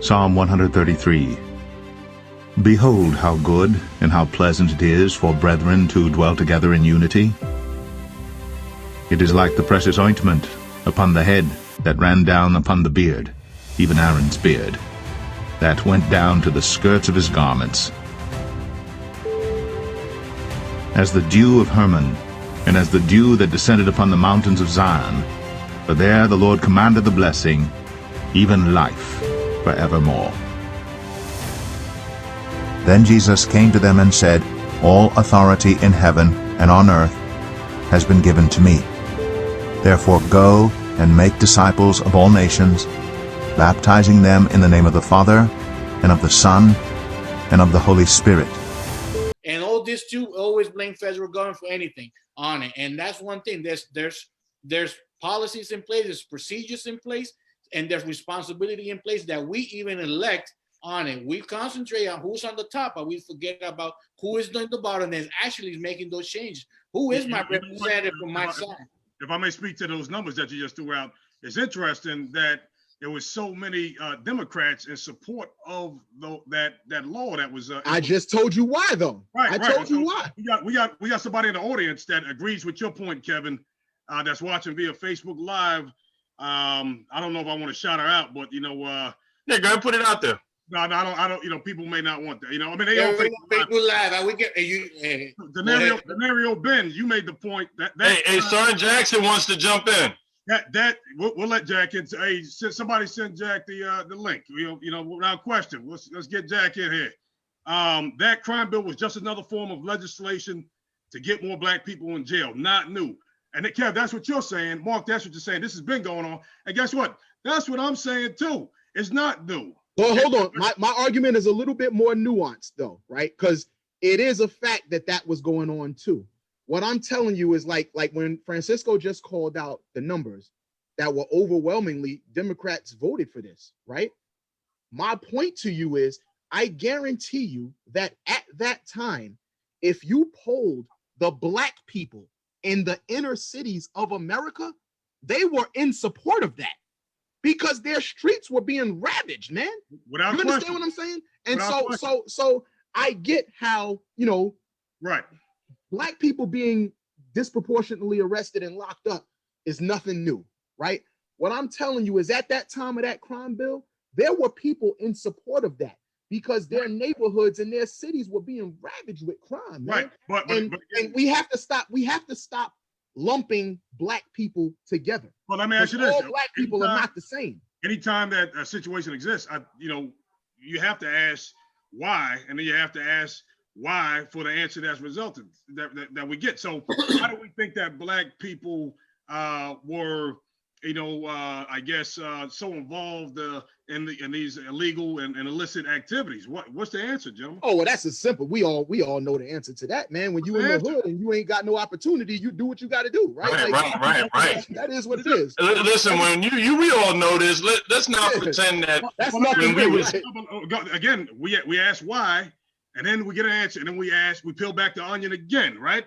Psalm 133. Behold how good and how pleasant it is for brethren to dwell together in unity. It is like the precious ointment upon the head that ran down upon the beard, even Aaron's beard, that went down to the skirts of his garments. As the dew of Hermon, and as the dew that descended upon the mountains of Zion, for there the Lord commanded the blessing, even life forevermore. Then Jesus came to them and said, All authority in heaven and on earth has been given to me. Therefore go and make disciples of all nations, baptizing them in the name of the Father, and of the Son, and of the Holy Spirit. And all this too, always blame federal government for anything on it. And that's one thing. There's policies in place, there's procedures in place, and there's responsibility in place that we even elect on it. We concentrate on who's on the top, but we forget about who is on the bottom and actually making those changes. Who is my representative from my side? If I may speak to those numbers that you just threw out, it's interesting that there was so many Democrats in support of that law that was. I just told you why, though. Right, I told you why. We got somebody in the audience that agrees with your point, Kevin. That's watching via Facebook Live. I don't know if I want to shout her out, but yeah, go ahead, put it out there. No, I don't. People may not want that. I mean, they all Facebook Live. We get you. Denario Ben, you made the point that. Hey, Sergeant Jackson wants to jump in. We'll let Jack in. Hey, somebody send Jack the link. Without question. Let's get Jack in here. That crime bill was just another form of legislation to get more black people in jail. Not new. And Kev, that's what you're saying. Mark, that's what you're saying. This has been going on. And guess what? That's what I'm saying too. It's not new. Well, hold on. My argument is a little bit more nuanced, though, right? Because it is a fact that was going on too. What I'm telling you is like when Francisco just called out the numbers that were overwhelmingly Democrats voted for this, right? My point to you is I guarantee you that at that time, if you polled the black people in the inner cities of America, they were in support of that because their streets were being ravaged, man. Without you understand question. what I'm saying? And Without so I get how, right. Black people being disproportionately arrested and locked up is nothing new, right? What I'm telling you is at that time of that crime bill, there were people in support of that because their neighborhoods and their cities were being ravaged with crime, man. Right. And we have to stop lumping black people together. Well, let me ask you this. All black people are not the same. Anytime that a situation exists, you have to ask why, and then you have to ask why for the answer that's resulted that we get. So why do we think that black people were, I guess, so involved in these illegal and illicit activities? What's the answer, gentlemen? Oh, well, that's as simple. We all know the answer to that, man. When you in the hood and you ain't got no opportunity, you do what you got to do, right? Right. That is what it is. Listen, when we all know this. Let's not pretend that that's nothing. Again, we ask why. And then we get an answer, and then we peel back the onion again, right?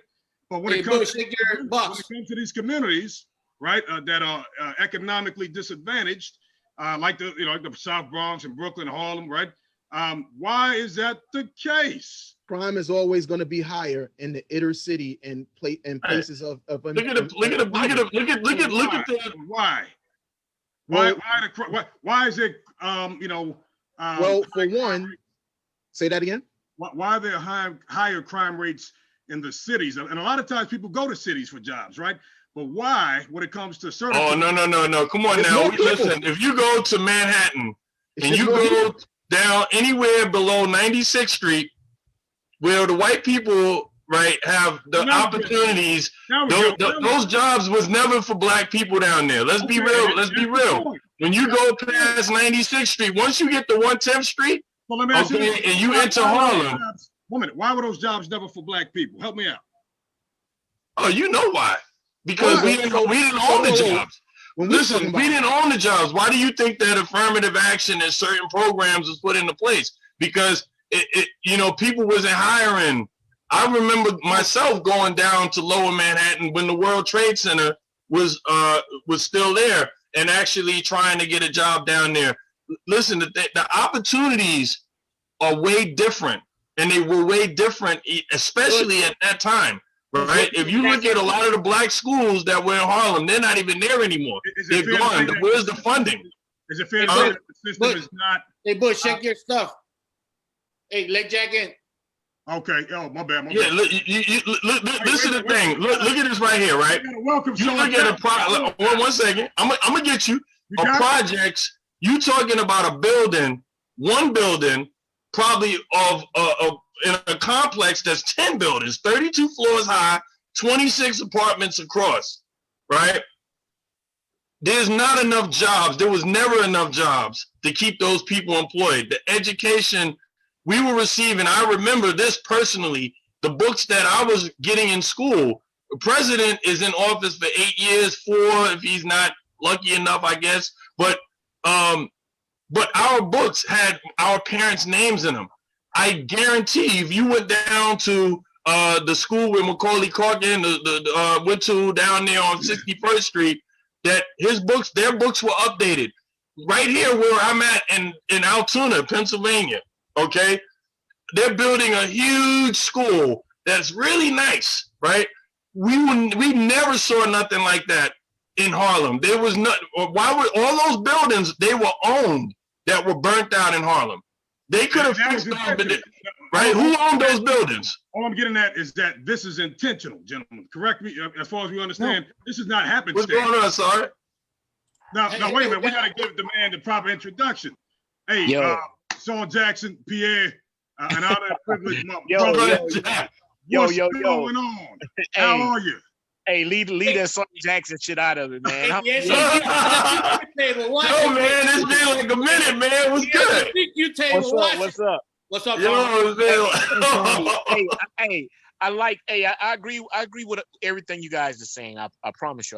But when it comes to these communities, right, that are economically disadvantaged, like the South Bronx and Brooklyn, Harlem, right? Why is that the case? Crime is always going to be higher in the inner city and places of look at that. Why is it well, for one, say that again. Why are there higher crime rates in the cities? And a lot of times people go to cities for jobs, right? But why, when it comes to certain... Oh, no. Come on now. Listen, if you go to Manhattan and you go down anywhere below 96th Street, where the white people, right, have the opportunities, those jobs was never for black people down there. Let's be real. When you go past 96th Street, once you get to 110th Street, well, let me ask you this. And you enter Harlem. 1 minute. Why were those jobs never for black people? Help me out. Oh, you know why? Because we didn't own the jobs. Listen, we didn't own the jobs. Why do you think that affirmative action and certain programs was put into place? Because people wasn't hiring. I remember myself going down to Lower Manhattan when the World Trade Center was still there and actually trying to get a job down there. listen, the opportunities are way different, and they were way different, especially at that time. Right? If you look at a lot of the black schools that were in Harlem, they're not even there anymore. They're gone. Where's the funding? Is it fair to say that the system is not? Hey, Bush, check your stuff. Hey, let Jack in. Okay. Oh, my bad. Yeah, look, listen to the thing. Look at this right here, right? Welcome. You look at a one second. I'm gonna get you projects. You talking about a building, one building, probably of in a complex that's 10 buildings, 32 floors high, 26 apartments across, right? There's not enough jobs. There was never enough jobs to keep those people employed. The education we were receiving, I remember this personally, the books that I was getting in school, the president is in office for 8 years, 4 if he's not lucky enough, I guess. But our books had our parents' names in them. I guarantee if you went down to the school where Macaulay Culkin went to down there on 61st Street, that their books were updated. Right here where I'm at in Altoona, Pennsylvania, okay? They're building a huge school that's really nice, right? We never saw nothing like that in Harlem. There was not, why were all those buildings, they were owned that were burnt out in Harlem. They could have fixed them, right? Who owned those buildings? All I'm getting at is that this is intentional, gentlemen. Correct me, as far as we understand. No. This is not happenstance. What's going on, sorry? Now, wait a minute. We got to give the man the proper introduction. Hey, Saul Jackson, Pierre, and all that privilege. What's going on? How are you? Hey, leave that Saul Jackson shit out of it, man. Yo, man, it's been like a minute, man. What's good? What's up? What's up, yo? Hey, I agree with everything you guys are saying. I promise you.